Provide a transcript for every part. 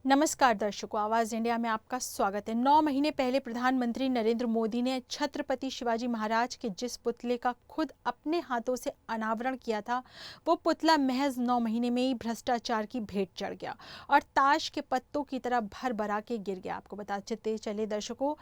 नमस्कार दर्शकों, आवाज इंडिया में आपका स्वागत है। 9 महीने पहले प्रधानमंत्री नरेंद्र मोदी ने छत्रपति शिवाजी महाराज के जिस पुतले का खुद अपने हाथों से अनावरण किया था, वो पुतला महज 9 महीने में ही भ्रष्टाचार की भेंट चढ़ गया और ताश के पत्तों की तरह भर भरा के गिर गया। आपको बताते चले दर्शकों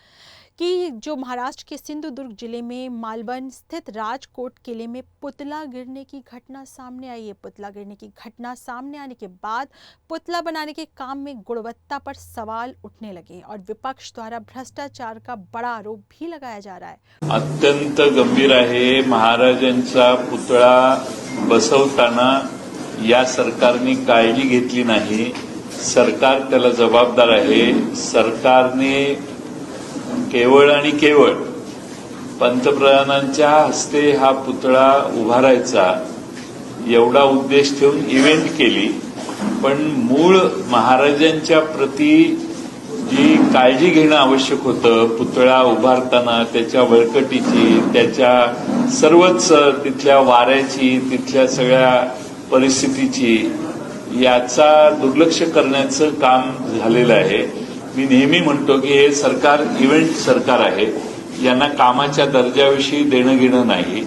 कि जो महाराष्ट्र के सिंधुदुर्ग जिले में मालवण स्थित राजकोट किले में पुतला गिरने की घटना सामने आई है। पुतला गिरने की घटना सामने आने के बाद पुतला बनाने के काम में गुणवत्ता पर सवाल उठने लगे और विपक्ष द्वारा भ्रष्टाचार का बड़ा आरोप भी लगाया जा रहा है। अत्यंत गंभीर आहे। महाराजांचा पुतळा बसवताना या सरकारने काळजी घेतली नाही। सरकार त्याला जबाबदार आहे। सरकारने केवळ आणि केवळ पंतप्रधानांच्या हस्ते हा पुतळा उभारायचा एवढा उद्देश ठेवून इव्हेंट केली, पण मूळ महाराजांच्या प्रती जी काळजी घेणं आवश्यक होतं, पुतळा उभारताना त्याच्या बळकटीची, त्याच्या सर्वच तिथल्या वाऱ्याची, तिथल्या सगळ्या परिस्थितीची, याचा दुर्लक्ष करण्याचं काम झालेलं आहे। मी नेहमी म्हणतो की हे सरकार इव्हेंट सरकार आहे, यांना कामाच्या दर्जाविषयी देणं घेणं नाही।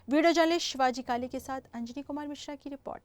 वीडियो जर्नलिस्ट शिवाजी काले के साथ अंजनी कुमार मिश्रा की रिपोर्ट।